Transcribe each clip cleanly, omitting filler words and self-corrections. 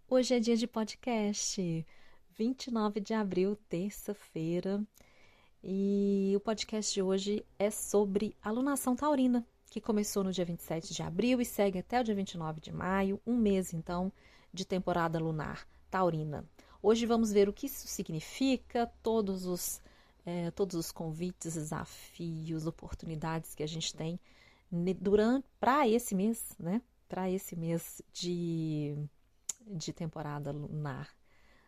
Hoje é dia de podcast, 29 de abril, terça-feira, e o podcast de hoje é sobre a lunação taurina, que começou no dia 27 de abril e segue até o dia 29 de maio, um mês então de temporada lunar taurina. Hoje vamos ver o que isso significa, todos os convites, desafios, oportunidades que a gente tem para esse mês, né? Para esse mês de temporada lunar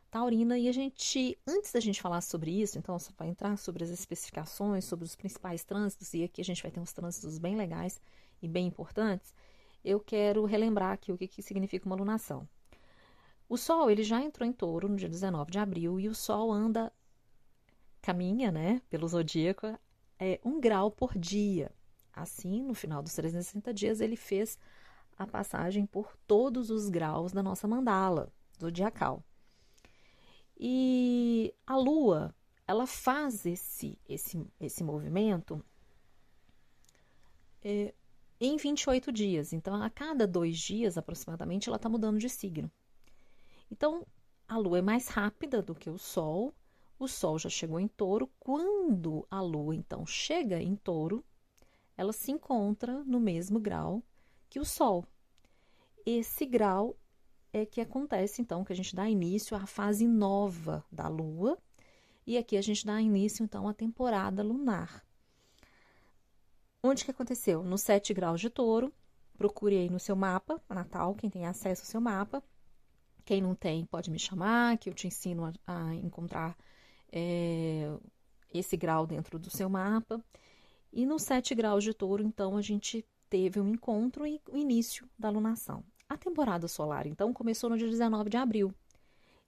taurina. E antes da gente falar sobre isso, então só para entrar sobre as especificações, sobre os principais trânsitos, e aqui a gente vai ter uns trânsitos bem legais e bem importantes, eu quero relembrar aqui o que significa uma lunação. O Sol, ele já entrou em Touro no dia 19 de abril, e o Sol caminha, né, pelo zodíaco, 1 grau por dia. Assim, no final dos 360 dias, ele fez a passagem por todos os graus da nossa mandala zodiacal. E a Lua, ela faz esse movimento em 28 dias. Então, a cada 2 dias, aproximadamente, ela está mudando de signo. Então, a Lua é mais rápida do que o Sol. O Sol já chegou em Touro. Quando a Lua, então, chega em Touro, ela se encontra no mesmo grau que o Sol. Esse grau é que acontece, então, que a gente dá início à fase nova da Lua, e aqui a gente dá início, então, à temporada lunar. Onde que aconteceu? Nos 7 graus de Touro. Procure aí no seu mapa natal, quem tem acesso ao seu mapa. Quem não tem, pode me chamar, que eu te ensino a encontrar esse grau dentro do seu mapa. E nos 7 graus de Touro, então, a gente teve um encontro e o início da lunação. A temporada solar, então, começou no dia 19 de abril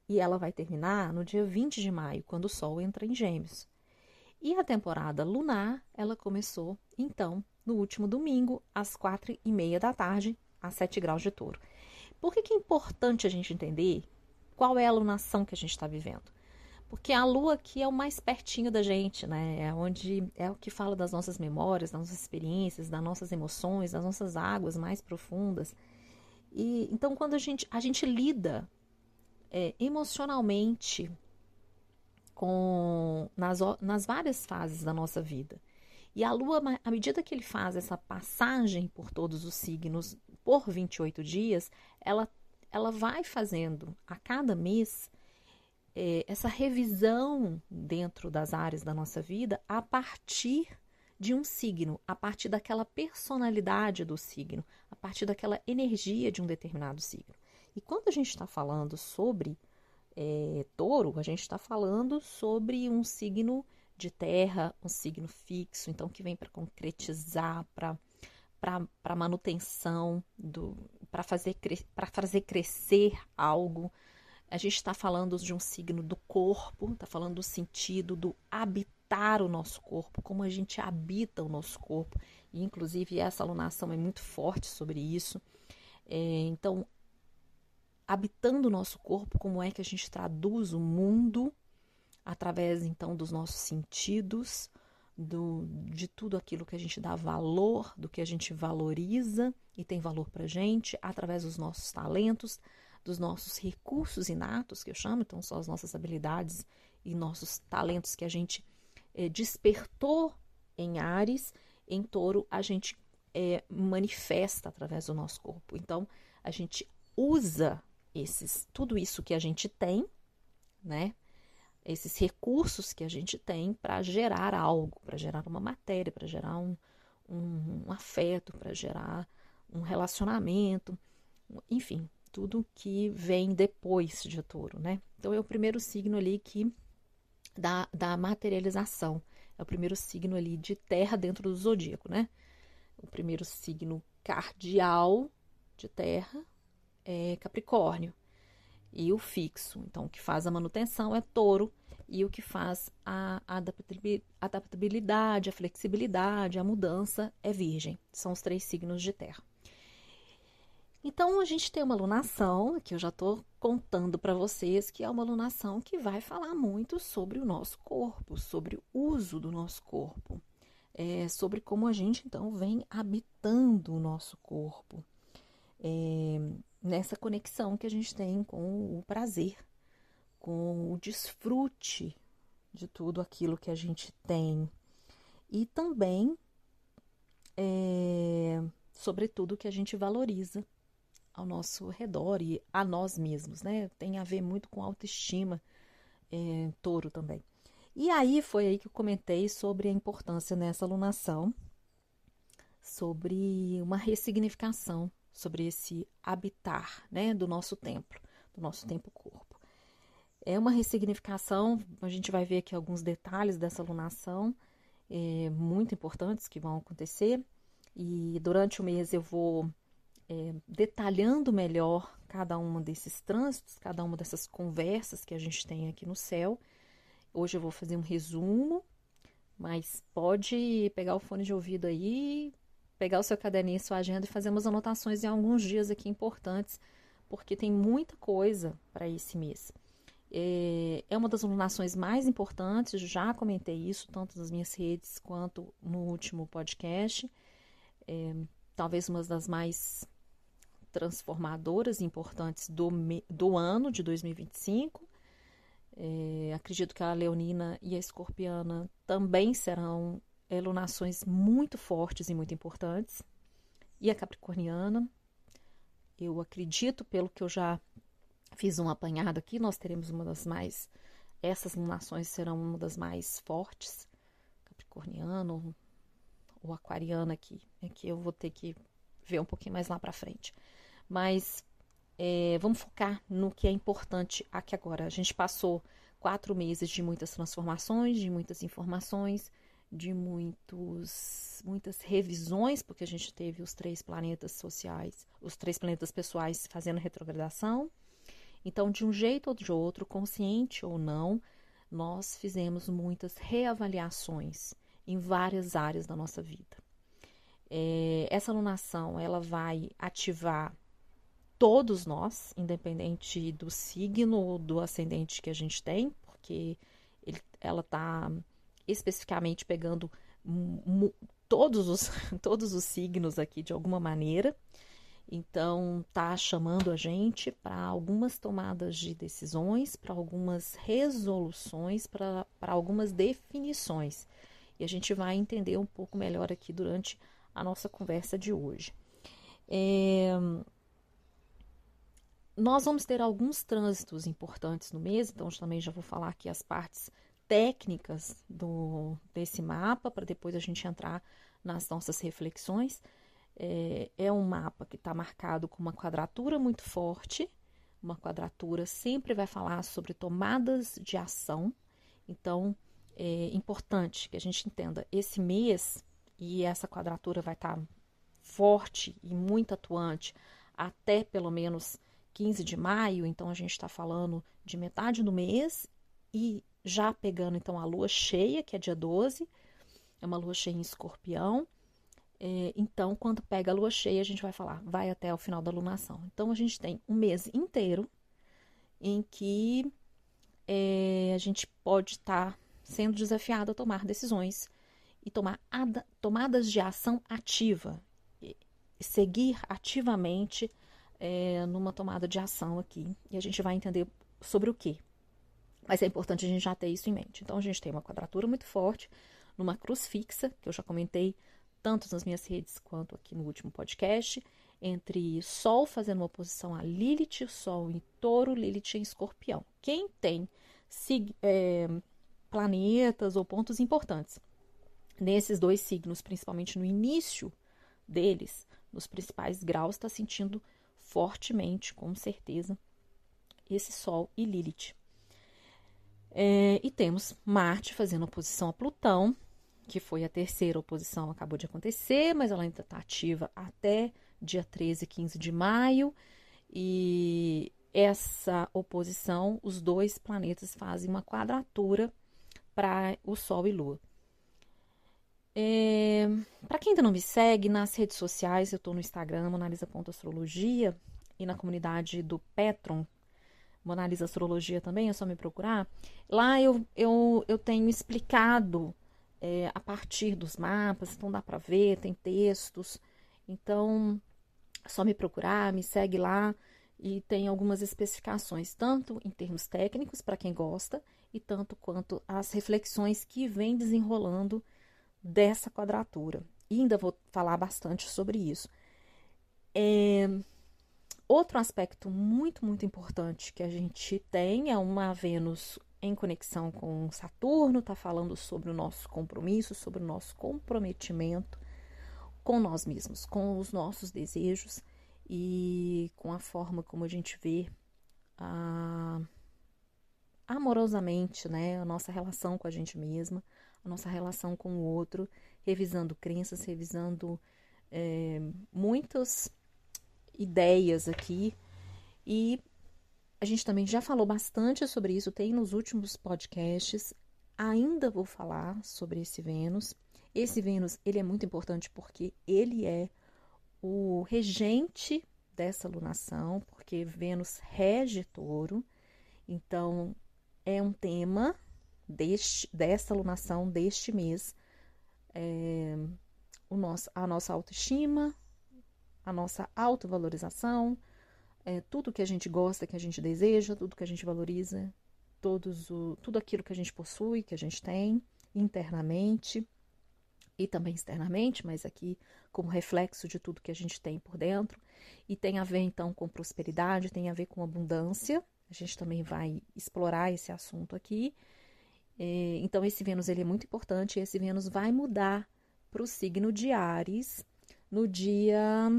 e ela vai terminar no dia 20 de maio, quando o Sol entra em Gêmeos. E a temporada lunar, ela começou, então, no último domingo, às 4h30 da tarde, a 7 graus de Touro. Por que é importante a gente entender qual é a lunação que a gente está vivendo? Porque a Lua aqui é o mais pertinho da gente, né? É o que fala das nossas memórias, das nossas experiências, das nossas emoções, das nossas águas mais profundas. E então, quando a gente lida emocionalmente nas várias fases da nossa vida. E a Lua, à medida que ele faz essa passagem por todos os signos por 28 dias, ela vai fazendo a cada mês essa revisão dentro das áreas da nossa vida a partir de um signo, a partir daquela personalidade do signo, a partir daquela energia de um determinado signo. E quando a gente está falando sobre Touro, a gente está falando sobre um signo de terra, um signo fixo, então que vem para concretizar, para manutenção, para fazer crescer algo. A gente está falando de um signo do corpo, está falando do sentido do habitar o nosso corpo, como a gente habita o nosso corpo. E, inclusive, essa alunação é muito forte sobre isso. Então, habitando o nosso corpo, como é que a gente traduz o mundo através, então, dos nossos sentidos, de tudo aquilo que a gente dá valor, do que a gente valoriza e tem valor para a gente, através dos nossos talentos, dos nossos recursos inatos, que eu chamo, então são as nossas habilidades e nossos talentos que a gente despertou em Áries. Em Touro a gente manifesta através do nosso corpo. Então a gente usa tudo isso que a gente tem, né? Esses recursos que a gente tem para gerar algo, para gerar uma matéria, para gerar um afeto, para gerar um relacionamento, enfim, tudo que vem depois de Touro, né? Então é o primeiro signo ali que da materialização, é o primeiro signo ali de terra dentro do zodíaco, né? O primeiro signo cardial de terra é Capricórnio. E o fixo, então o que faz a manutenção é Touro, e o que faz a adaptabilidade, a flexibilidade, a mudança é Virgem. São os 3 signos de terra. Então a gente tem uma alunação, que eu já estou contando para vocês, que é uma alunação que vai falar muito sobre o nosso corpo, sobre o uso do nosso corpo, sobre como a gente então vem habitando o nosso corpo. nessa conexão que a gente tem com o prazer, com o desfrute de tudo aquilo que a gente tem e também, sobretudo, que a gente valoriza ao nosso redor e a nós mesmos, né? Tem a ver muito com autoestima, touro também. E aí foi aí que eu comentei sobre a importância nessa alunação, sobre uma ressignificação, sobre esse habitar, né, do nosso templo, do nosso tempo-corpo. É uma ressignificação, a gente vai ver aqui alguns detalhes dessa alunação, muito importantes que vão acontecer, e durante o mês eu vou detalhando melhor cada um desses trânsitos, cada uma dessas conversas que a gente tem aqui no céu. Hoje eu vou fazer um resumo, mas pode pegar o fone de ouvido aí, pegar o seu caderninho e sua agenda e fazer umas anotações em alguns dias aqui importantes, porque tem muita coisa para esse mês. É uma das alunações mais importantes, já comentei isso tanto nas minhas redes quanto no último podcast. Talvez uma das mais transformadoras e importantes do ano de 2025. Acredito que a leonina e a escorpiana também serão lunações muito fortes e muito importantes. E a capricorniana, eu acredito, pelo que eu já fiz um apanhado aqui, nós teremos essas lunações serão uma das mais fortes, capricorniana ou aquariana aqui, que eu vou ter que ver um pouquinho mais lá para frente. Mas vamos focar no que é importante aqui agora. A gente passou 4 meses de muitas transformações, de muitas informações, de muitas revisões, porque a gente teve os 3 planetas sociais, os 3 planetas pessoais fazendo retrogradação. Então, de um jeito ou de outro, consciente ou não, nós fizemos muitas reavaliações em várias áreas da nossa vida. Essa alunação, ela vai ativar todos nós, independente do signo ou do ascendente que a gente tem, porque ela está especificamente pegando todos os signos aqui de alguma maneira. Então, está chamando a gente para algumas tomadas de decisões, para algumas resoluções, para algumas definições. E a gente vai entender um pouco melhor aqui durante a nossa conversa de hoje. Nós vamos ter alguns trânsitos importantes no mês, então eu também já vou falar aqui as partes técnicas desse mapa, para depois a gente entrar nas nossas reflexões. É um mapa que está marcado com uma quadratura muito forte. Uma quadratura sempre vai falar sobre tomadas de ação. Então, é importante que a gente entenda esse mês, e essa quadratura vai estar forte e muito atuante até pelo menos 15 de maio. Então, a gente está falando de metade do mês e já pegando então a lua cheia, que é dia 12, é uma lua cheia em Escorpião. Então, quando pega a lua cheia, a gente vai falar, vai até o final da lunação. Então, a gente tem um mês inteiro em que a gente pode estar sendo desafiado a tomar decisões e tomar tomadas de ação ativa, e seguir ativamente numa tomada de ação aqui. E a gente vai entender sobre o quê. Mas é importante a gente já ter isso em mente. Então, a gente tem uma quadratura muito forte, numa cruz fixa, que eu já comentei tanto nas minhas redes quanto aqui no último podcast, entre Sol fazendo uma oposição a Lilith, Sol em Touro, Lilith em Escorpião. Quem tem planetas ou pontos importantes nesses 2 signos, principalmente no início deles, nos principais graus, está sentindo fortemente, com certeza, esse Sol e Lilith. E temos Marte fazendo oposição a Plutão, que foi a 3ª oposição, acabou de acontecer, mas ela ainda está ativa até dia 13 e 15 de maio. E essa oposição, os 2 planetas fazem uma quadratura para o Sol e Lua. Para quem ainda não me segue, nas redes sociais, eu estou no Instagram, monalisa.astrologia, e na comunidade do Petron, Monalisa Astrologia também, é só me procurar. Lá eu tenho explicado a partir dos mapas, então dá para ver, tem textos. Então, é só me procurar, me segue lá. e tem algumas especificações, tanto em termos técnicos, para quem gosta, e tanto quanto as reflexões que vem desenrolando dessa quadratura. E ainda vou falar bastante sobre isso. Outro aspecto muito, muito importante que a gente tem é uma Vênus em conexão com Saturno, está falando sobre o nosso compromisso, sobre o nosso comprometimento com nós mesmos, com os nossos desejos e com a forma como a gente vê amorosamente, né, a nossa relação com a gente mesma, a nossa relação com o outro, revisando crenças, revisando muitas ideias aqui. E a gente também já falou bastante sobre isso, tem nos últimos podcasts. Ainda vou falar sobre esse Vênus. Esse Vênus, ele é muito importante porque ele é o regente dessa lunação, porque Vênus rege Touro. Então, é um tema dessa lunação, deste mês. A nossa autoestima, a nossa autovalorização, tudo que a gente gosta, que a gente deseja, tudo que a gente valoriza, tudo aquilo que a gente possui, que a gente tem internamente e também externamente, mas aqui como reflexo de tudo que a gente tem por dentro. E tem a ver então com prosperidade, tem a ver com abundância. A gente também vai explorar esse assunto aqui. Então esse Vênus ele é muito importante. Esse Vênus vai mudar para o signo de Áries no dia...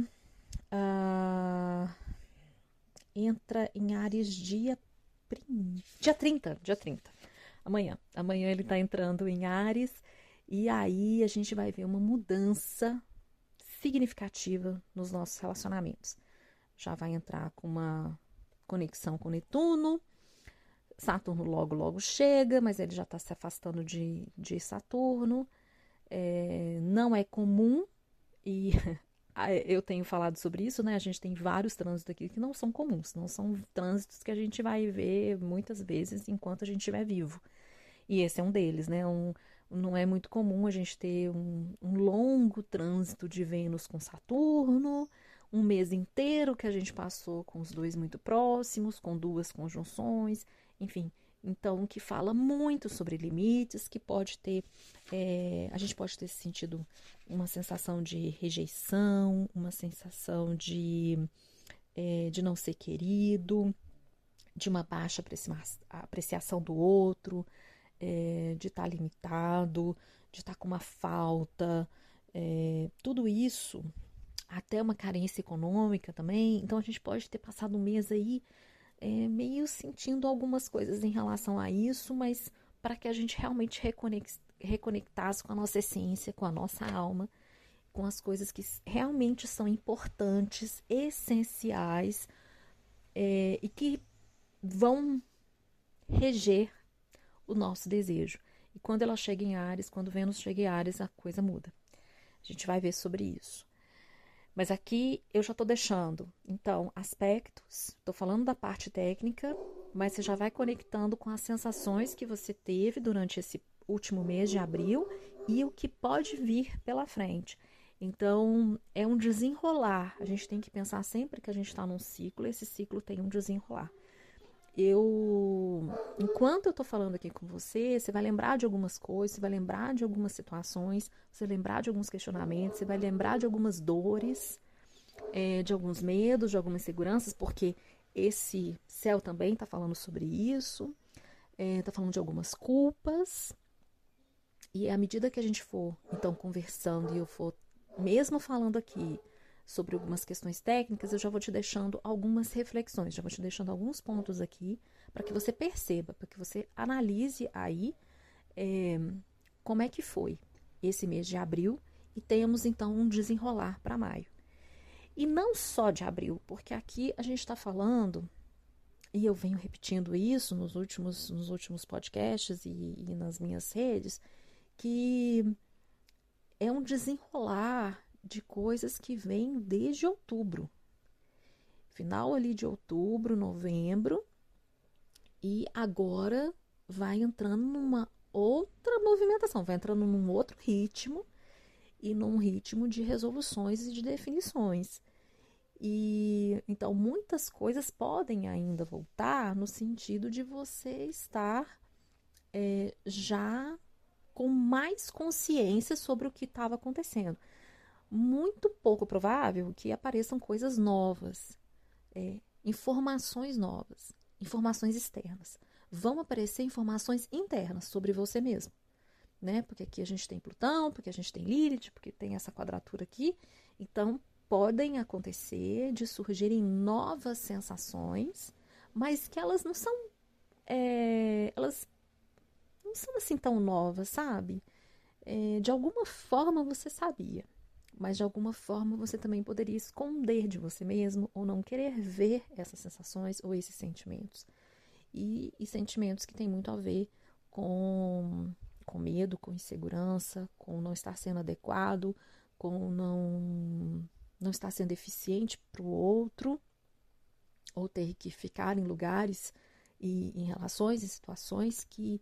entra em Áries dia 30. Amanhã ele está entrando em Áries. E aí a gente vai ver uma mudança significativa nos nossos relacionamentos. Já vai entrar com uma conexão com Netuno. Saturno logo chega, mas ele já está se afastando de Saturno. Não é comum, e eu tenho falado sobre isso, né? A gente tem vários trânsitos aqui que não são comuns, não são trânsitos que a gente vai ver muitas vezes enquanto a gente estiver vivo. E esse é um deles, né? Não é muito comum a gente ter um longo trânsito de Vênus com Saturno, um mês inteiro que a gente passou com os dois muito próximos, com duas conjunções, enfim. Então, que fala muito sobre limites, que pode ter, a gente pode ter sentido uma sensação de rejeição, uma sensação de não ser querido, de uma baixa apreciação do outro, de estar limitado, de estar com uma falta, tudo isso, até uma carência econômica também. Então a gente pode ter passado um mês aí meio sentindo algumas coisas em relação a isso, mas para que a gente realmente reconectasse com a nossa essência, com a nossa alma, com as coisas que realmente são importantes, essenciais, e que vão reger o nosso desejo. E quando ela chega em Áries, quando Vênus chega em Áries, a coisa muda. A gente vai ver sobre isso. Mas aqui eu já estou deixando, então, aspectos, estou falando da parte técnica, mas você já vai conectando com as sensações que você teve durante esse último mês de abril e o que pode vir pela frente. Então, é um desenrolar. A gente tem que pensar sempre que a gente está num ciclo, esse ciclo tem um desenrolar. Enquanto eu tô falando aqui com você, você vai lembrar de algumas coisas, você vai lembrar de algumas situações, você vai lembrar de alguns questionamentos, você vai lembrar de algumas dores, de alguns medos, de algumas inseguranças, porque esse céu também tá falando sobre isso, tá falando de algumas culpas. E à medida que a gente for, então, conversando e eu for mesmo falando aqui sobre algumas questões técnicas, eu já vou te deixando algumas reflexões, já vou te deixando alguns pontos aqui para que você perceba, para que você analise aí como é que foi esse mês de abril e tenhamos então um desenrolar para maio. E não só de abril, porque aqui a gente está falando, e eu venho repetindo isso nos últimos podcasts e nas minhas redes, que é um desenrolar de coisas que vêm desde outubro. Final ali de outubro, novembro. E agora vai entrando numa outra movimentação, vai entrando num outro ritmo e num ritmo de resoluções e de definições. E então muitas coisas podem ainda voltar no sentido de você estar já com mais consciência sobre o que estava acontecendo. Muito pouco provável que apareçam coisas novas, informações novas, informações externas. Vão aparecer informações internas sobre você mesmo, né? Porque aqui a gente tem Plutão, porque a gente tem Lilith, porque tem essa quadratura aqui. Então, podem acontecer de surgirem novas sensações, mas que elas não são, elas não são assim tão novas, sabe? De alguma forma você sabia, mas de alguma forma você também poderia esconder de você mesmo ou não querer ver essas sensações ou esses sentimentos. E sentimentos que têm muito a ver com medo, com insegurança, com não estar sendo adequado, com não estar sendo eficiente para o outro, ou ter que ficar em lugares e em relações e situações que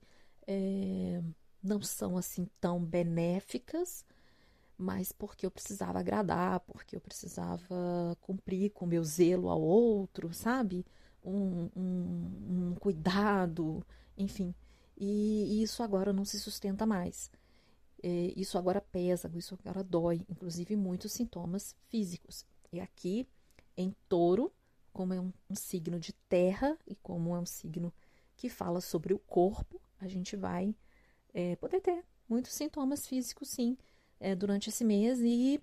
não são assim tão benéficas, mas porque eu precisava agradar, porque eu precisava cumprir com o meu zelo ao outro, sabe? Um cuidado, enfim. E isso agora não se sustenta mais. Isso agora pesa, isso agora dói, inclusive muitos sintomas físicos. E aqui, em Touro, como é um signo de terra e como é um signo que fala sobre o corpo, a gente vai poder ter muitos sintomas físicos, sim, durante esse mês. E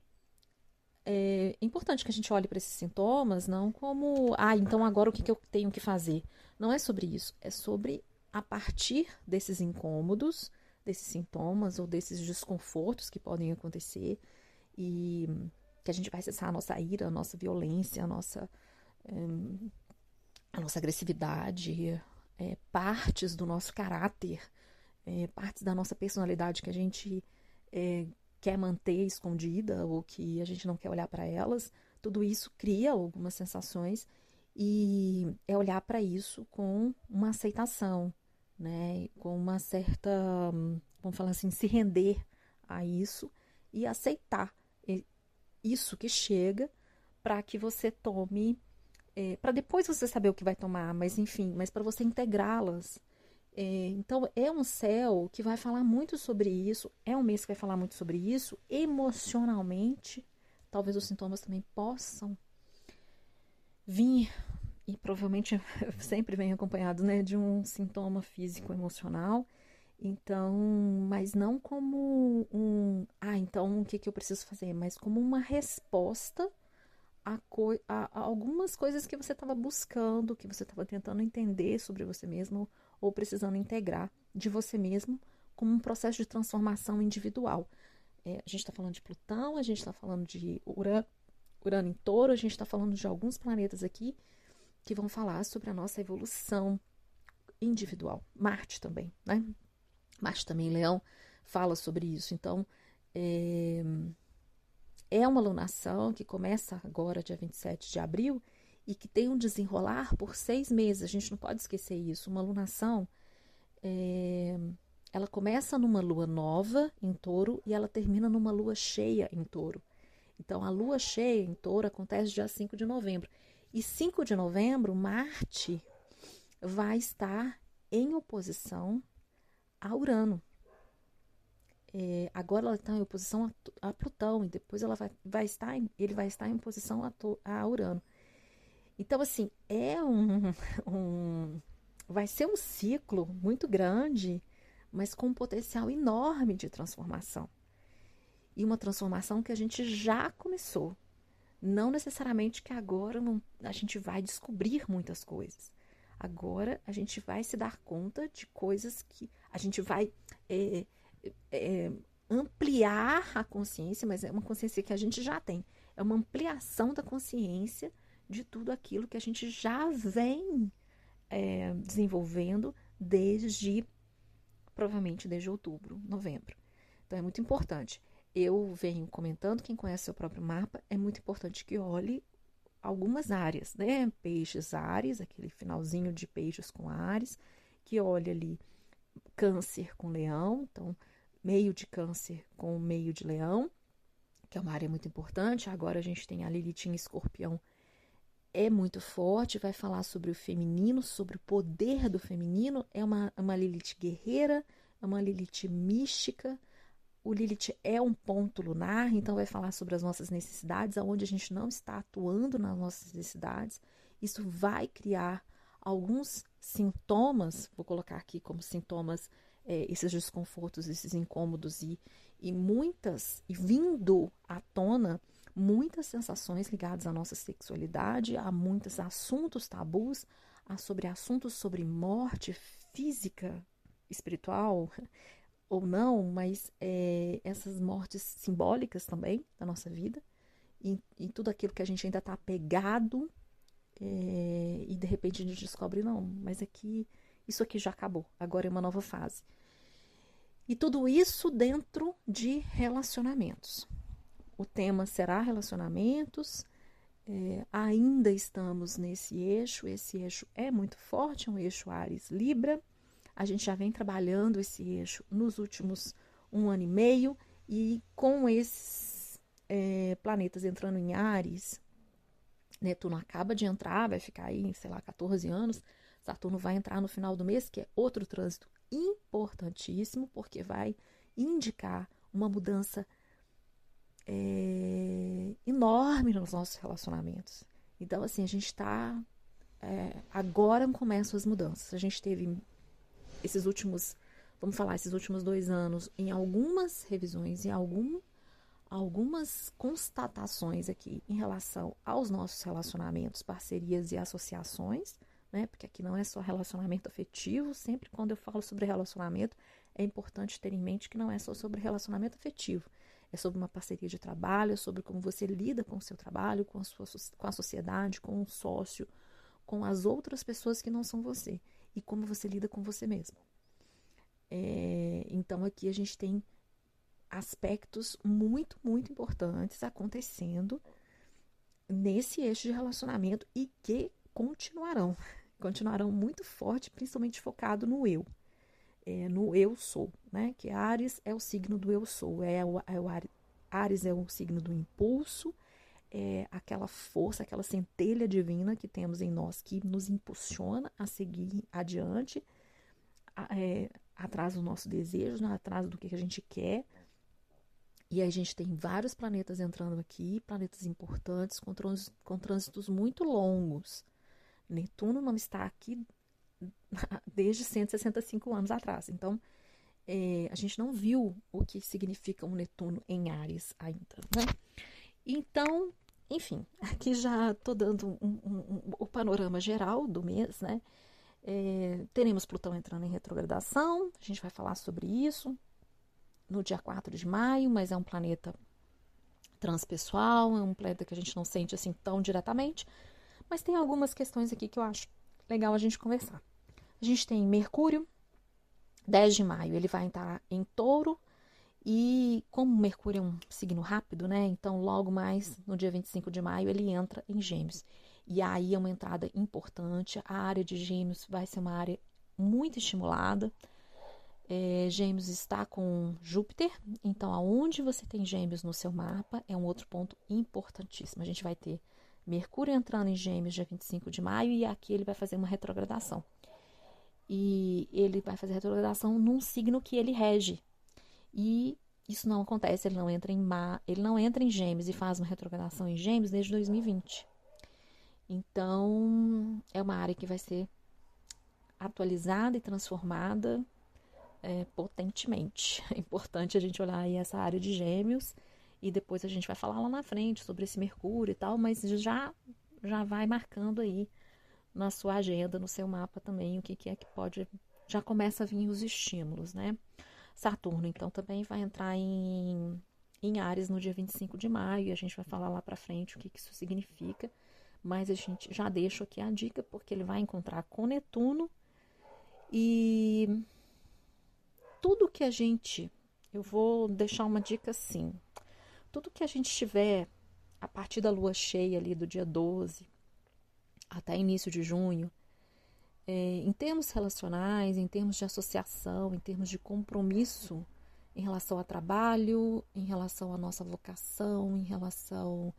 é importante que a gente olhe para esses sintomas não como, então agora o que eu tenho que fazer? Não é sobre isso, é sobre a partir desses incômodos, desses sintomas ou desses desconfortos que podem acontecer e que a gente vai acessar a nossa ira, a nossa violência, a nossa agressividade, partes do nosso caráter, partes da nossa personalidade que a gente quer manter escondida ou que a gente não quer olhar para elas. Tudo isso cria algumas sensações e é olhar para isso com uma aceitação, né? Com uma certa, vamos falar assim, se render a isso e aceitar isso que chega para que você tome, para depois você saber o que vai tomar, mas enfim, mas para você integrá-las. Então, é um céu que vai falar muito sobre isso, é um mês que vai falar muito sobre isso, emocionalmente. Talvez os sintomas também possam vir, e provavelmente sempre vem acompanhado, né, de um sintoma físico emocional. Então, mas não como então o que eu preciso fazer? Mas como uma resposta a algumas coisas que você estava buscando, que você estava tentando entender sobre você mesmo ou precisando integrar de você mesmo como um processo de transformação individual. A gente está falando de Plutão, a gente está falando de Urano em Touro, a gente está falando de alguns planetas aqui que vão falar sobre a nossa evolução individual. Marte também, né? Marte também em Leão fala sobre isso. Então, é uma alunação que começa agora, dia 27 de abril, e que tem um desenrolar por 6 meses. A gente não pode esquecer isso. Uma alunação, ela começa numa lua nova em Touro e ela termina numa lua cheia em Touro. Então, a lua cheia em Touro acontece dia 5 de novembro. E 5 de novembro, Marte vai estar em oposição a Urano. Agora ela está em oposição a Plutão e depois ele vai estar em oposição a Urano. Então, assim, vai ser um ciclo muito grande, mas com um potencial enorme de transformação. E uma transformação que a gente já começou. Não necessariamente que agora a gente vai descobrir muitas coisas. Agora a gente vai se dar conta de coisas que a gente vai ampliar a consciência, mas é uma consciência que a gente já tem. É uma ampliação da consciência de tudo aquilo que a gente já vem desenvolvendo provavelmente desde outubro, novembro. Então é muito importante. Eu venho comentando, quem conhece seu próprio mapa, é muito importante que olhe algumas áreas, né? Peixes, Áries, aquele finalzinho de Peixes com Áries, que olhe ali Câncer com Leão, então meio de Câncer com meio de Leão, que é uma área muito importante. Agora a gente tem a Lilith em Escorpião é muito forte, vai falar sobre o feminino, sobre o poder do feminino. É uma Lilith guerreira, é uma Lilith mística. O Lilith é um ponto lunar, então vai falar sobre as nossas necessidades, aonde a gente não está atuando nas nossas necessidades. Isso vai criar alguns sintomas, vou colocar aqui como sintomas, esses desconfortos, esses incômodos e vindo à tona, muitas sensações ligadas à nossa sexualidade, a muitos assuntos tabus, sobre assuntos sobre morte física, espiritual, ou não, mas essas mortes simbólicas também da nossa vida, e tudo aquilo que a gente ainda está apegado, e de repente a gente descobre, não, mas isso aqui já acabou, agora é uma nova fase. E tudo isso dentro de relacionamentos. O tema será relacionamentos, ainda estamos nesse eixo, esse eixo é muito forte, é um eixo Áries-Libra. A gente já vem trabalhando esse eixo nos últimos 1 ano e meio, e com esses planetas entrando em Áries, Netuno acaba de entrar, vai ficar aí, sei lá, 14 anos, Saturno vai entrar no final do mês, que é outro trânsito importantíssimo, porque vai indicar uma mudança enorme nos nossos relacionamentos. Então, assim, a gente está... agora começam as mudanças. A gente teve esses últimos 2 anos, em algumas revisões, em algumas constatações aqui em relação aos nossos relacionamentos, parcerias e associações, né? Porque aqui não é só relacionamento afetivo. Sempre quando eu falo sobre relacionamento, é importante ter em mente que não é só sobre relacionamento afetivo. É sobre uma parceria de trabalho, é sobre como você lida com o seu trabalho, com a sociedade, com o sócio, com as outras pessoas que não são você, e como você lida com você mesmo. Então aqui a gente tem aspectos muito, muito importantes acontecendo nesse eixo de relacionamento, e que continuarão muito forte, principalmente focado no eu, no eu sou, né? Que Áries é o signo do eu sou, Áries é o signo do impulso, aquela força, aquela centelha divina que temos em nós, que nos impulsiona a seguir adiante, atrás dos nossos desejos, atrás do que a gente quer. E a gente tem vários planetas entrando aqui, planetas importantes, com trânsitos muito longos. Netuno não está aqui desde 165 anos atrás. Então, a gente não viu o que significa um Netuno em Áries ainda, né? Então, enfim, aqui já estou dando o panorama geral do mês, né? Teremos Plutão entrando em retrogradação, a gente vai falar sobre isso no dia 4 de maio, mas é um planeta transpessoal, é um planeta que a gente não sente assim tão diretamente, mas tem algumas questões aqui que eu acho legal a gente conversar. A gente tem Mercúrio, 10 de maio, ele vai entrar em Touro, e como Mercúrio é um signo rápido, né? Então logo mais no dia 25 de maio ele entra em Gêmeos. E aí é uma entrada importante, a área de Gêmeos vai ser uma área muito estimulada. Gêmeos está com Júpiter, então aonde você tem Gêmeos no seu mapa é um outro ponto importantíssimo. A gente vai ter Mercúrio entrando em Gêmeos dia 25 de maio, e aqui ele vai fazer uma retrogradação. E ele vai fazer retrogradação num signo que ele rege. E isso não acontece, ele não entra em Gêmeos e faz uma retrogradação em Gêmeos desde 2020. Então, é uma área que vai ser atualizada e transformada potentemente. É importante a gente olhar aí essa área de Gêmeos, e depois a gente vai falar lá na frente sobre esse Mercúrio e tal, mas já vai marcando aí na sua agenda, no seu mapa também, o que é que pode... Já começa a vir os estímulos, né? Saturno, então, também vai entrar em Áries no dia 25 de maio, e a gente vai falar lá pra frente o que isso significa, mas a gente já deixa aqui a dica, porque ele vai encontrar com Netuno, e tudo que eu vou deixar uma dica assim, tudo que a gente tiver a partir da lua cheia ali do dia 12 até início de junho, em termos relacionais, em termos de associação, em termos de compromisso, em relação a trabalho, em relação à nossa vocação, em relação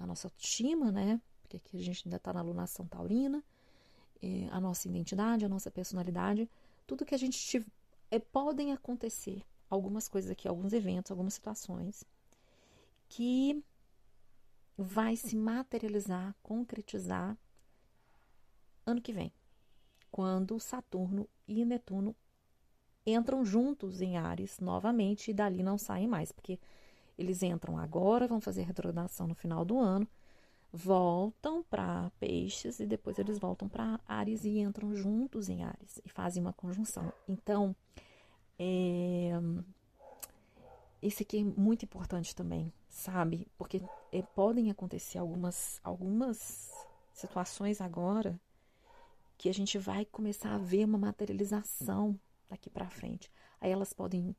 a nossa autoestima, né? Porque aqui a gente ainda está na alunação taurina, a nossa identidade, a nossa personalidade, tudo que a gente podem acontecer algumas coisas aqui, alguns eventos, algumas situações que vai se materializar, concretizar ano que vem, quando Saturno e Netuno entram juntos em Áries novamente e dali não saem mais, porque eles entram agora, vão fazer retrogradação no final do ano, voltam para Peixes e depois eles voltam para Áries e entram juntos em Áries e fazem uma conjunção. Então, esse aqui é muito importante também, sabe? Porque podem acontecer algumas situações agora que a gente vai começar a ver uma materialização daqui para frente. Aí elas podem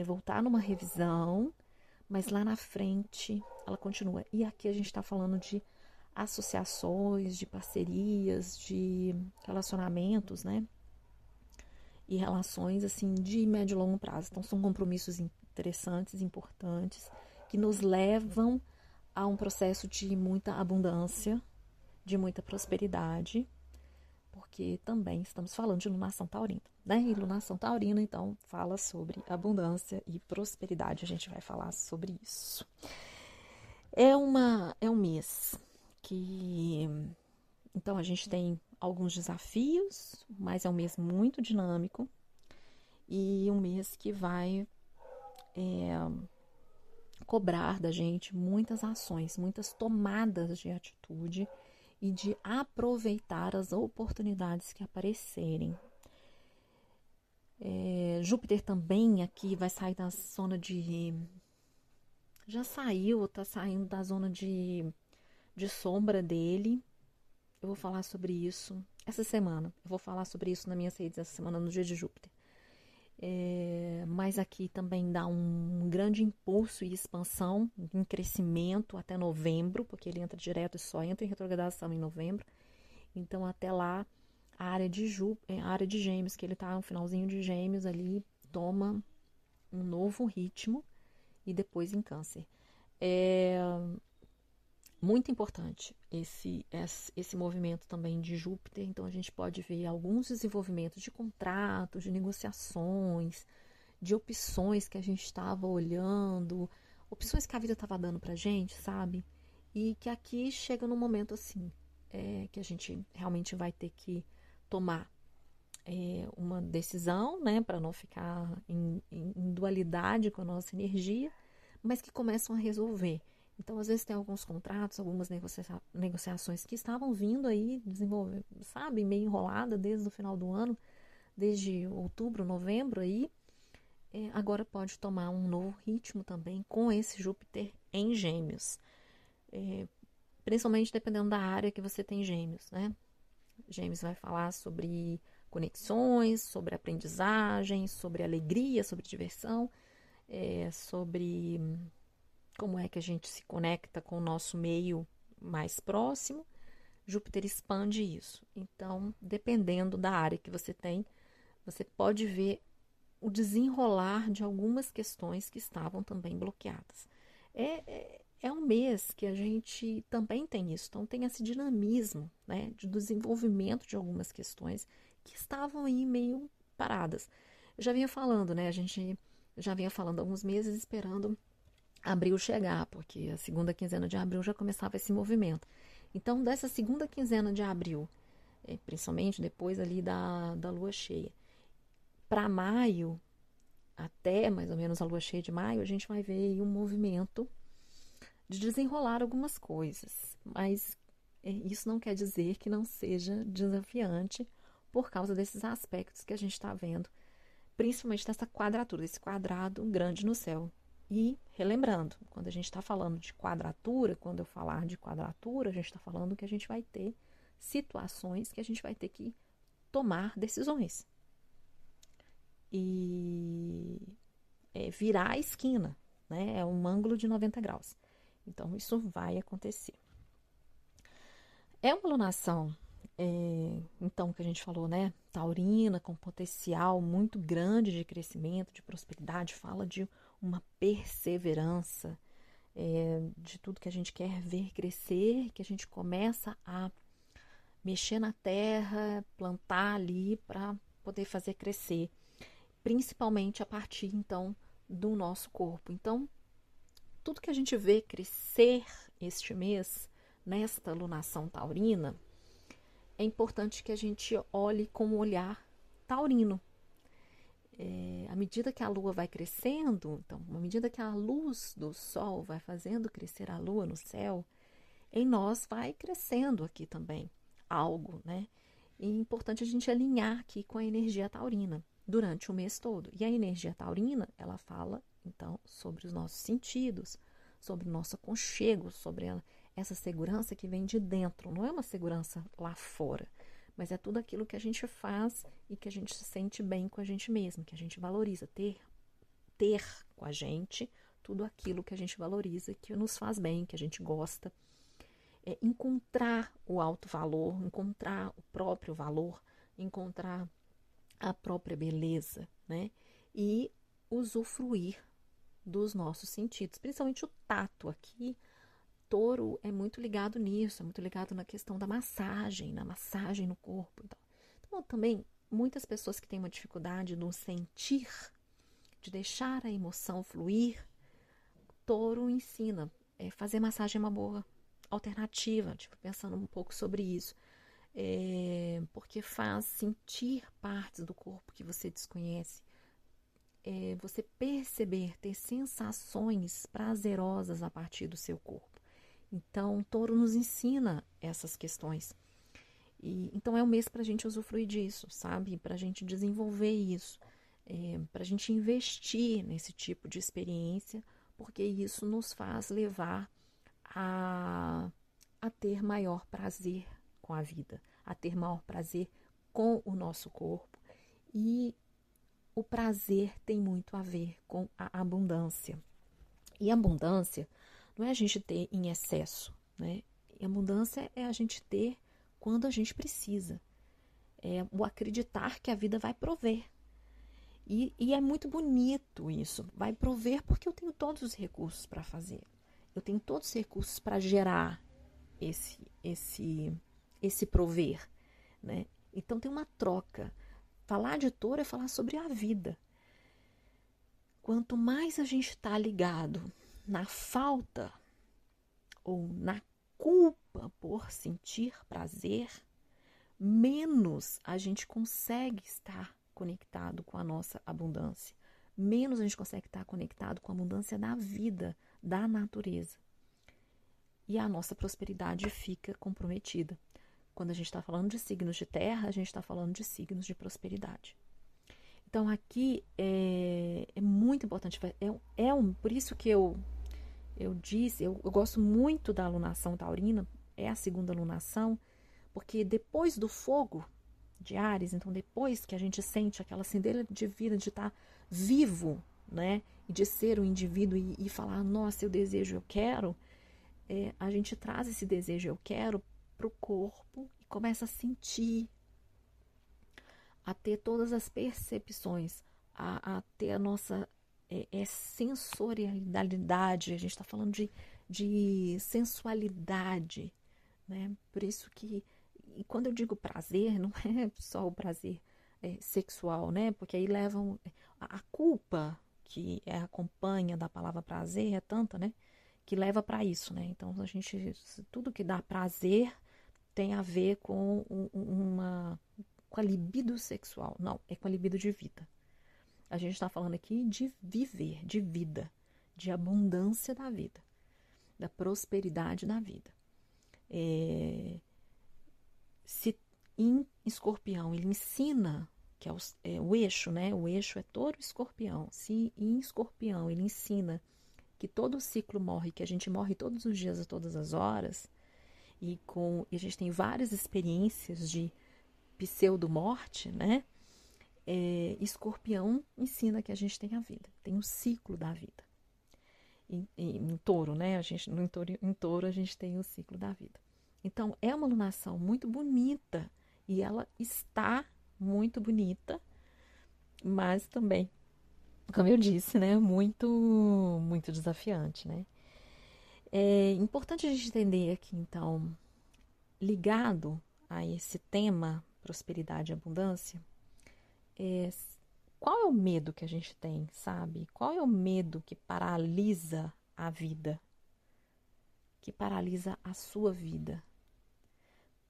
voltar numa revisão, mas lá na frente ela continua. E aqui a gente está falando de associações, de parcerias, de relacionamentos, né? E relações assim de médio e longo prazo. Então são compromissos interessantes, importantes, que nos levam a um processo de muita abundância, de muita prosperidade, porque também estamos falando de lunação taurina, né? E lunação taurina, então, fala sobre abundância e prosperidade. A gente vai falar sobre isso. É um mês que... Então, a gente tem alguns desafios, mas é um mês muito dinâmico e um mês que vai cobrar da gente muitas ações, muitas tomadas de atitude e de aproveitar as oportunidades que aparecerem. Júpiter também aqui vai sair da zona de... Já saiu, tá saindo da zona de sombra dele. Eu vou falar sobre isso essa semana. Eu vou falar sobre isso nas minhas redes essa semana, no dia de Júpiter. Mas aqui também dá um grande impulso e expansão, um crescimento até novembro, porque ele entra direto e só entra em retrogradação em novembro. Então, até lá, a área de Gêmeos, que ele está no finalzinho de Gêmeos ali, toma um novo ritmo e depois em Câncer. Muito importante esse movimento também de Júpiter. Então, a gente pode ver alguns desenvolvimentos de contratos, de negociações, de opções que a gente estava olhando, opções que a vida estava dando pra gente, sabe? E que aqui chega num momento assim, que a gente realmente vai ter que tomar uma decisão, né, para não ficar em dualidade com a nossa energia, mas que começam a resolver. Então, às vezes tem alguns contratos, algumas negociações que estavam vindo aí, desenvolver, sabe, meio enrolada desde o final do ano, desde outubro, novembro aí, agora pode tomar um novo ritmo também com esse Júpiter em Gêmeos. Principalmente dependendo da área que você tem Gêmeos, né? Gêmeos vai falar sobre conexões, sobre aprendizagem, sobre alegria, sobre diversão, sobre como é que a gente se conecta com o nosso meio mais próximo. Júpiter expande isso. Então, dependendo da área que você tem, você pode ver o desenrolar de algumas questões que estavam também bloqueadas. É um mês que a gente também tem isso. Então, tem esse dinamismo, né, de desenvolvimento de algumas questões que estavam aí meio paradas. Eu já vinha falando, né? A gente já vinha falando há alguns meses esperando abril chegar, porque a segunda quinzena de abril já começava esse movimento. Então, dessa segunda quinzena de abril, principalmente depois ali da lua cheia, para maio, até mais ou menos a lua cheia de maio, a gente vai ver aí um movimento de desenrolar algumas coisas. Mas isso não quer dizer que não seja desafiante por causa desses aspectos que a gente está vendo, principalmente dessa quadratura, esse quadrado grande no céu. E, relembrando, quando a gente está falando de quadratura, quando eu falar de quadratura, a gente está falando que a gente vai ter situações que a gente vai ter que tomar decisões. E virar a esquina, né? É um ângulo de 90 graus. Então, isso vai acontecer. É uma alunação, então, que a gente falou, né? Taurina, com potencial muito grande de crescimento, de prosperidade, fala de uma perseverança, de tudo que a gente quer ver crescer, que a gente começa a mexer na terra, plantar ali para poder fazer crescer, principalmente a partir então do nosso corpo. Então, tudo que a gente vê crescer este mês, nesta lunação taurina, é importante que a gente olhe com um olhar taurino. À medida que a lua vai crescendo, então, à medida que a luz do sol vai fazendo crescer a lua no céu, em nós vai crescendo aqui também algo, né? E é importante a gente alinhar aqui com a energia taurina durante o mês todo. E a energia taurina, ela fala, então, sobre os nossos sentidos, sobre o nosso aconchego, sobre essa segurança que vem de dentro. Não é uma segurança lá fora, mas é tudo aquilo que a gente faz e que a gente se sente bem com a gente mesmo, que a gente valoriza. Ter com a gente tudo aquilo que a gente valoriza, que nos faz bem, que a gente gosta. Encontrar o alto valor, encontrar o próprio valor, encontrar a própria beleza, né? E usufruir dos nossos sentidos, principalmente o tato aqui. Touro é muito ligado nisso, é muito ligado na questão da massagem, na massagem no corpo. Então também, muitas pessoas que têm uma dificuldade no sentir, de deixar a emoção fluir, Touro ensina. Fazer massagem é uma boa alternativa, tipo, pensando um pouco sobre isso. Porque faz sentir partes do corpo que você desconhece. Você perceber, ter sensações prazerosas a partir do seu corpo. Então, Touro nos ensina essas questões. Então, é um mês para a gente usufruir disso, sabe? Para a gente desenvolver isso. Para a gente investir nesse tipo de experiência, porque isso nos faz levar a ter maior prazer com a vida, a ter maior prazer com o nosso corpo. E o prazer tem muito a ver com a abundância. E abundância não é a gente ter em excesso, né? E abundância é a gente ter quando a gente precisa. É o acreditar que a vida vai prover. E é muito bonito isso. Vai prover porque eu tenho todos os recursos para fazer. Eu tenho todos os recursos para gerar esse prover, né? Então tem uma troca. Falar de Touro é falar sobre a vida. Quanto mais a gente está ligado na falta ou na culpa por sentir prazer, menos a gente consegue estar conectado com a nossa abundância. Menos a gente consegue estar conectado com a abundância da vida, da natureza. E a nossa prosperidade fica comprometida. Quando a gente está falando de signos de terra, a gente está falando de signos de prosperidade. Então aqui é muito importante. Por isso que eu disse, eu gosto muito da alunação taurina, é a segunda alunação, porque depois do fogo de Áries, então depois que a gente sente aquela cindeira de vida, de estar vivo, né? E de ser um indivíduo e falar, nossa, eu desejo, eu quero, a gente traz esse desejo, eu quero, para o corpo e começa a sentir, a ter todas as percepções, a ter a nossa sensorialidade. A gente está falando de sensualidade, né? Por isso que, e quando eu digo prazer, não é só o prazer sexual, né? Porque aí levam a culpa que acompanha da palavra prazer é tanta, né? Que leva para isso, né? Então tudo que dá prazer tem a ver com com a libido sexual. Não, é com a libido de vida. A gente está falando aqui de viver, de vida, de abundância da vida, da prosperidade da vida. Se em Escorpião ele ensina, que é o eixo, né? O eixo é Touro e Escorpião. Se em Escorpião ele ensina que todo ciclo morre, que a gente morre todos os dias a todas as horas, e a gente tem várias experiências de pseudo-morte, né? Escorpião ensina que a gente tem a vida, tem o ciclo da vida. Em Touro, né? Em Touro a gente tem o ciclo da vida. Então, é uma alunação muito bonita, e ela está muito bonita, mas também, como eu disse, né? Muito, muito desafiante, né? É importante a gente entender aqui, então, ligado a esse tema, prosperidade e abundância, é, qual é o medo que a gente tem, sabe? Qual é o medo que paralisa a vida, que paralisa a sua vida?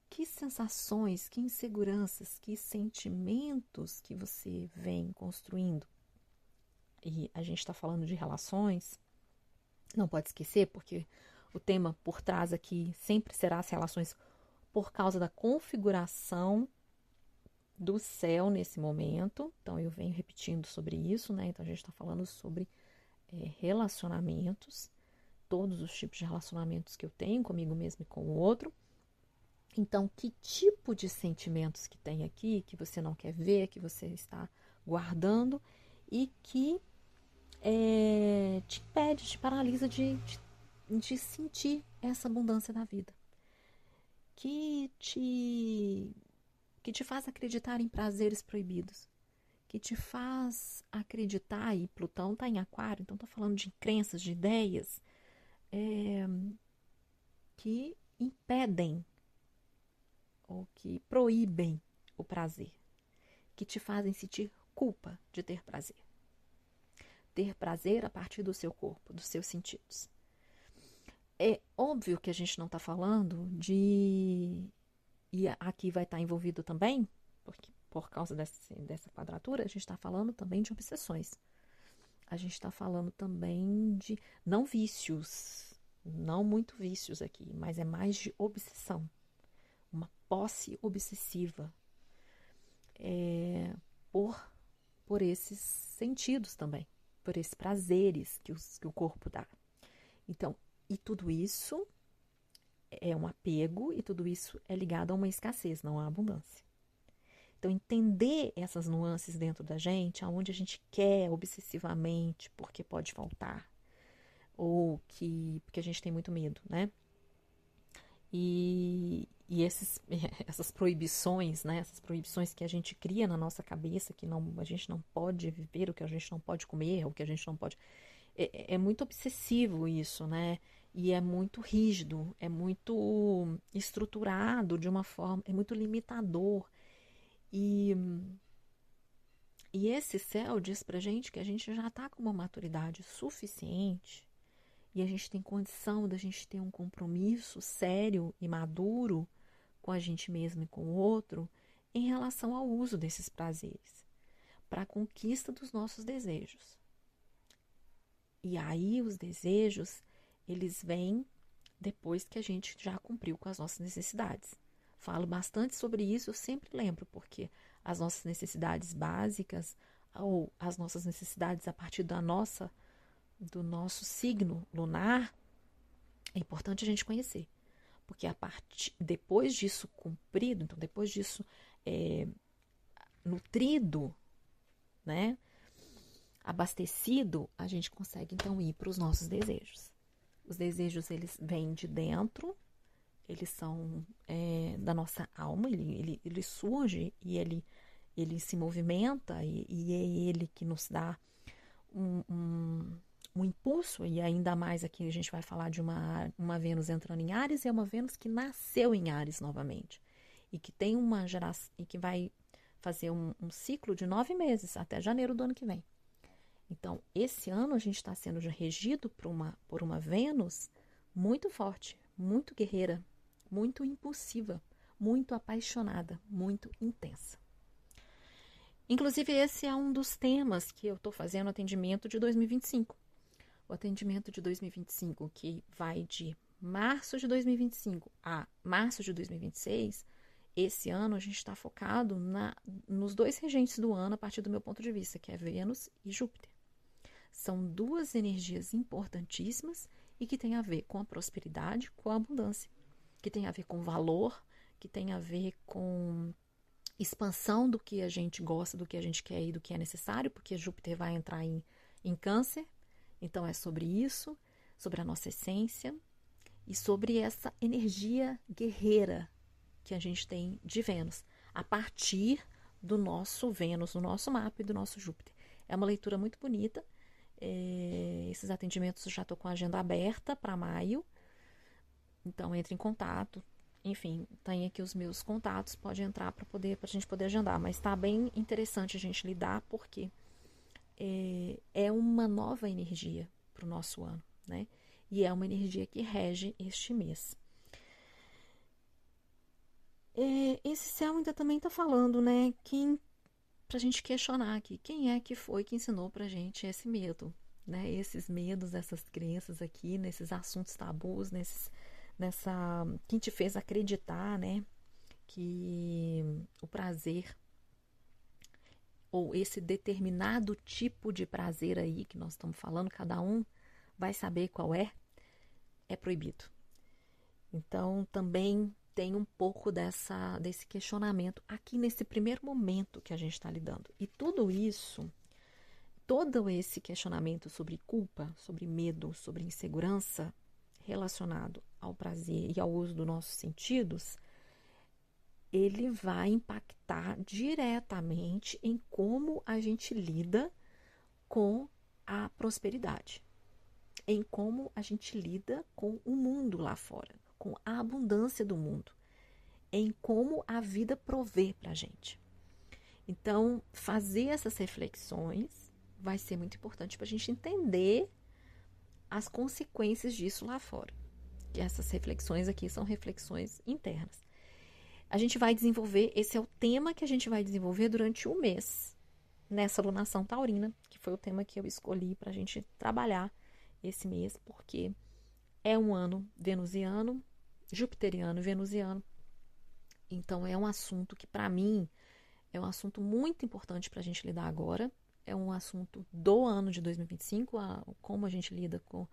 Que sensações, que inseguranças, que sentimentos que você vem construindo? E a gente está falando de relações, não pode esquecer, porque o tema por trás aqui sempre será as relações por causa da configuração do céu nesse momento. Então eu venho repetindo sobre isso, né? Então a gente está falando sobre relacionamentos, todos os tipos de relacionamentos que eu tenho comigo mesmo e com o outro. Então, que tipo de sentimentos que tem aqui, que você não quer ver, que você está guardando e que te impede, te paralisa de sentir essa abundância da vida? Que te faz acreditar em prazeres proibidos, que te faz acreditar, e Plutão está em Aquário, então estou falando de crenças, de ideias, que impedem ou que proíbem o prazer, que te fazem sentir culpa de ter prazer. Ter prazer a partir do seu corpo, dos seus sentidos. É óbvio que a gente não está falando de... E aqui vai estar envolvido também, porque por causa dessa quadratura, a gente está falando também de obsessões. A gente está falando também de, não vícios, não muito vícios aqui, mas é mais de obsessão. Uma posse obsessiva por esses sentidos também, por esses prazeres que o corpo dá. Então, e tudo isso é um apego, e tudo isso é ligado a uma escassez, não a abundância. Então, entender essas nuances dentro da gente, aonde a gente quer obsessivamente, porque pode faltar, ou porque a gente tem muito medo, né? E essas proibições, né? Essas proibições que a gente cria na nossa cabeça, que a gente não pode viver, o que a gente não pode comer, o que a gente não pode... É muito obsessivo isso, né? E é muito rígido, é muito estruturado de uma forma, é muito limitador. E esse céu diz pra gente que a gente já está com uma maturidade suficiente e a gente tem condição da gente ter um compromisso sério e maduro com a gente mesmo e com o outro em relação ao uso desses prazeres, para a conquista dos nossos desejos. E aí os desejos, eles vêm depois que a gente já cumpriu com as nossas necessidades. Falo bastante sobre isso, eu sempre lembro, porque as nossas necessidades básicas, ou as nossas necessidades a partir do nosso signo lunar, é importante a gente conhecer. Porque depois disso cumprido, então depois disso nutrido, né, abastecido, a gente consegue então ir para os nossos desejos. Os desejos, eles vêm de dentro, eles são da nossa alma, ele surge e ele se movimenta e é ele que nos dá um impulso, e ainda mais aqui a gente vai falar de uma Vênus entrando em Áries, e é uma Vênus que nasceu em Áries novamente, e que tem uma geração, e que vai fazer um ciclo de 9 meses, até janeiro do ano que vem. Então, esse ano a gente está sendo regido por uma Vênus muito forte, muito guerreira, muito impulsiva, muito apaixonada, muito intensa. Inclusive, esse é um dos temas que eu estou fazendo atendimento de 2025. O atendimento de 2025, que vai de março de 2025 a março de 2026, esse ano a gente está focado nos dois regentes do ano, a partir do meu ponto de vista, que é Vênus e Júpiter. São duas energias importantíssimas e que têm a ver com a prosperidade, com a abundância, que tem a ver com valor, que tem a ver com expansão do que a gente gosta, do que a gente quer e do que é necessário, porque Júpiter vai entrar em Câncer. Então é sobre isso, sobre a nossa essência e sobre essa energia guerreira que a gente tem de Vênus, a partir do nosso Vênus, do nosso mapa e do nosso Júpiter. É uma leitura muito bonita. Esses atendimentos eu já estou com a agenda aberta para maio. Então, entre em contato. Enfim, tem aqui os meus contatos, pode entrar para a gente poder agendar. Mas está bem interessante a gente lidar, porque é uma nova energia para o nosso ano, né? E é uma energia que rege este mês. Esse céu ainda também está falando, né? Para a gente questionar aqui, quem é que foi que ensinou para a gente esse medo, né? Esses medos, essas crenças aqui, nesses assuntos tabus, quem te fez acreditar, né? Que o prazer ou esse determinado tipo de prazer aí que nós estamos falando, cada um vai saber qual é proibido. Então, também tem um pouco desse questionamento aqui nesse primeiro momento que a gente está lidando. E tudo isso, todo esse questionamento sobre culpa, sobre medo, sobre insegurança, relacionado ao prazer e ao uso dos nossos sentidos, ele vai impactar diretamente em como a gente lida com a prosperidade, em como a gente lida com o mundo lá fora, com a abundância do mundo, em como a vida provê para a gente. Então, fazer essas reflexões vai ser muito importante para a gente entender as consequências disso lá fora. E essas reflexões aqui são reflexões internas. A gente vai desenvolver, esse é o tema que a gente vai desenvolver durante um mês, nessa alunação taurina, que foi o tema que eu escolhi para a gente trabalhar esse mês, porque é um ano venusiano, jupiteriano, venusiano. Então, é um assunto que, para mim, é um assunto muito importante para a gente lidar agora. É um assunto do ano de 2025, como a gente lida com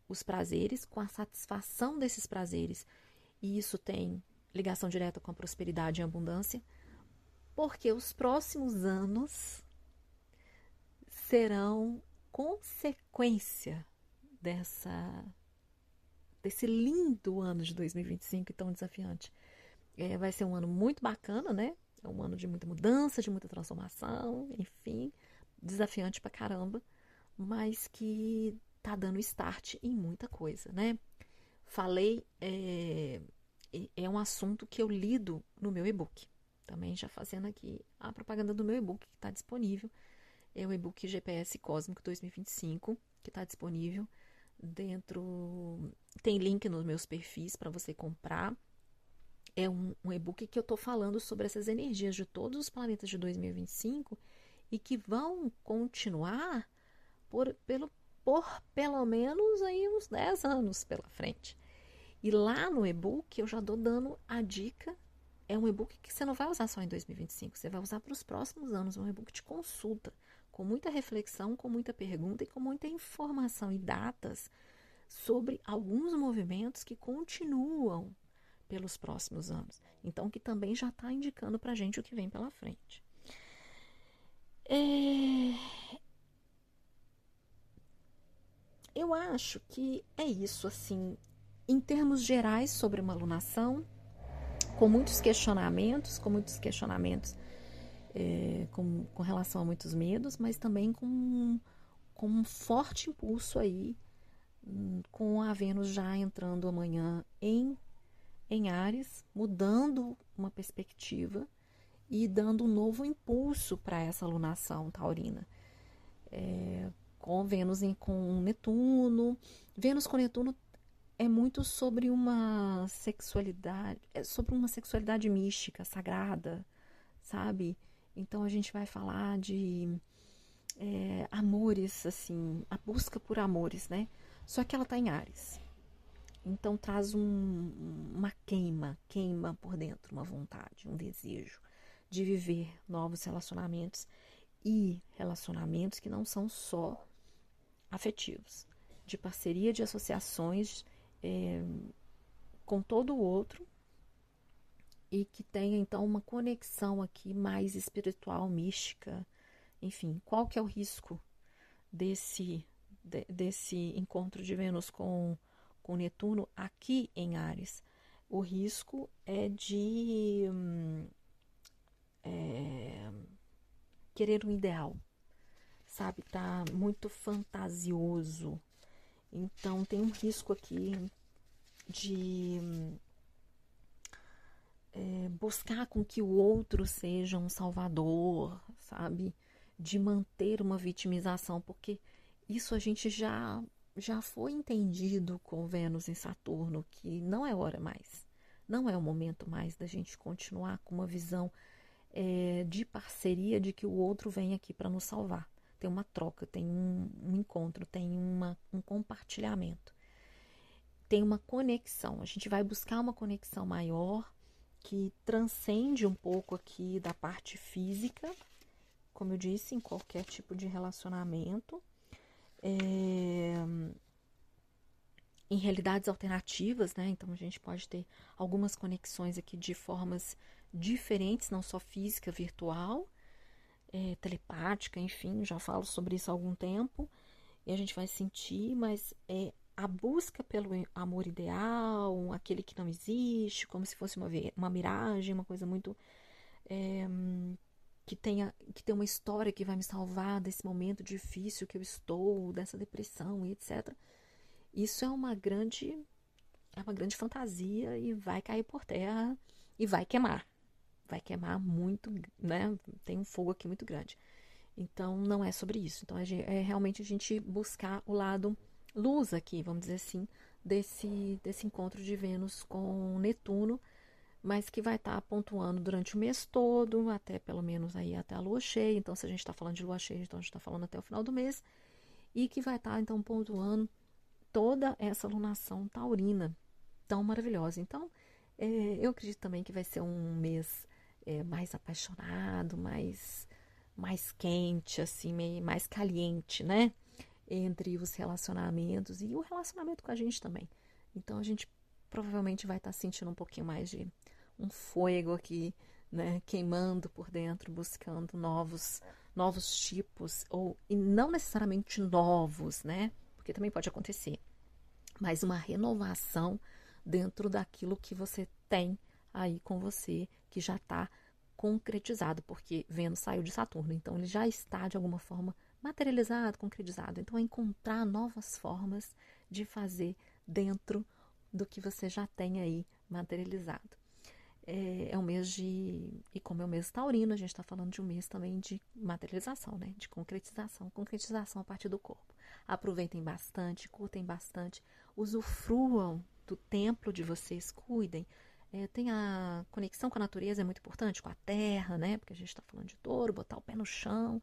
os prazeres, com a satisfação desses prazeres. E isso tem ligação direta com a prosperidade e a abundância, porque os próximos anos serão consequência desse lindo ano de 2025 e tão desafiante. Vai ser um ano muito bacana, né? É um ano de muita mudança, de muita transformação, enfim, desafiante pra caramba, mas que tá dando start em muita coisa, né? Falei, é um assunto que eu lido no meu e-book. Também já fazendo aqui a propaganda do meu e-book que está disponível. É o e-book GPS Cósmico 2025, que está disponível dentro. Tem link nos meus perfis para você comprar. É um e-book que eu estou falando sobre essas energias de todos os planetas de 2025 e que vão continuar por pelo menos aí uns 10 anos pela frente. E lá no e-book eu já estou dando a dica. É um e-book que você não vai usar só em 2025, você vai usar para os próximos anos. É um e-book de consulta, com muita reflexão, com muita pergunta e com muita informação e datas sobre alguns movimentos que continuam pelos próximos anos. Então, que também já está indicando para a gente o que vem pela frente. Eu acho que é isso, assim, em termos gerais sobre uma alunação, com muitos questionamentos com relação a muitos medos, mas também com um forte impulso aí, com a Vênus já entrando amanhã em Áries, mudando uma perspectiva e dando um novo impulso para essa alunação taurina. Com Vênus com Netuno. Vênus com Netuno é muito sobre uma sexualidade, mística, sagrada, sabe? Então a gente vai falar de amores, assim, a busca por amores, né? Só que ela tá em Áries. Então traz uma queima por dentro, uma vontade, um desejo de viver novos relacionamentos e relacionamentos que não são só afetivos, de parceria, de associações com todo o outro e que tenha então uma conexão aqui mais espiritual, mística, enfim. Qual que é o risco desse encontro de Vênus com Netuno aqui em Áries? O risco é de querer um ideal, sabe? Tá muito fantasioso. Então tem um risco aqui de buscar com que o outro seja um salvador, sabe? De manter uma vitimização, porque isso a gente já foi entendido com Vênus em Saturno, que não é hora mais, não é o momento mais da gente continuar com uma visão de parceria, de que o outro vem aqui para nos salvar. Tem uma troca, tem um encontro, tem um compartilhamento, tem uma conexão. A gente vai buscar uma conexão maior que transcende um pouco aqui da parte física, como eu disse, em qualquer tipo de relacionamento, em realidades alternativas, né? Então a gente pode ter algumas conexões aqui de formas diferentes, não só física, virtual, telepática, enfim, já falo sobre isso há algum tempo, e a gente vai sentir, mas a busca pelo amor ideal, aquele que não existe, como se fosse uma miragem, uma coisa muito que tem uma história que vai me salvar desse momento difícil que eu estou, dessa depressão e etc. Isso é uma grande fantasia e vai cair por terra e vai queimar. Vai queimar muito, né? Tem um fogo aqui muito grande. Então, não é sobre isso. Então, é realmente a gente buscar o lado luz aqui, vamos dizer assim, desse encontro de Vênus com Netuno, mas que vai estar pontuando durante o mês todo, até pelo menos aí até a lua cheia. Então, se a gente está falando de lua cheia, então a gente está falando até o final do mês. E que vai estar, então, pontuando toda essa lunação taurina tão maravilhosa. Então, eu acredito também que vai ser um mês mais apaixonado, mais quente, assim, mais caliente, né? Entre os relacionamentos e o relacionamento com a gente também. Então, a gente provavelmente vai estar sentindo um pouquinho mais de um fogo aqui, né? Queimando por dentro, buscando novos tipos, e não necessariamente novos, né? Porque também pode acontecer, mas uma renovação dentro daquilo que você tem aí com você, que já está concretizado, porque Vênus saiu de Saturno, então ele já está de alguma forma materializado, concretizado. Então é encontrar novas formas de fazer dentro do que você já tem aí materializado. É um mês e como é o mês taurino, a gente está falando de um mês também de materialização, né? De concretização a partir do corpo. Aproveitem bastante, curtem bastante, usufruam do templo de vocês, cuidem. Tem a conexão com a natureza, é muito importante, com a terra, né? Porque a gente está falando de touro, botar o pé no chão,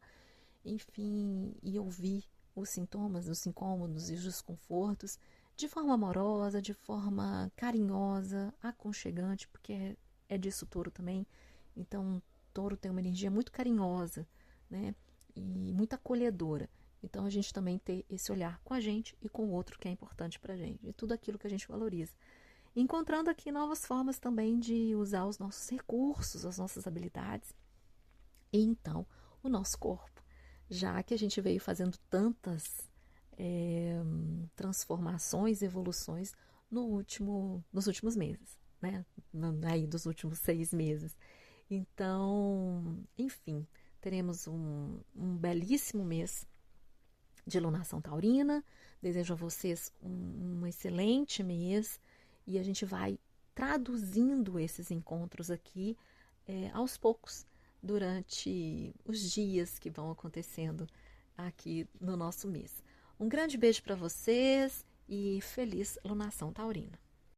enfim, e ouvir os sintomas, os incômodos e os desconfortos de forma amorosa, de forma carinhosa, aconchegante, porque é disso o touro também. Então, o touro tem uma energia muito carinhosa, né? E muito acolhedora. Então, a gente também ter esse olhar com a gente e com o outro que é importante pra gente. E tudo aquilo que a gente valoriza. Encontrando aqui novas formas também de usar os nossos recursos, as nossas habilidades. E então, o nosso corpo. Já que a gente veio fazendo tantas transformações, evoluções nos últimos meses, né? Aí dos últimos 6 meses. Então, enfim, teremos um belíssimo mês de lunação taurina. Desejo a vocês um excelente mês e a gente vai traduzindo esses encontros aqui aos poucos durante os dias que vão acontecendo aqui no nosso mês. Um grande beijo para vocês e feliz lunação taurina.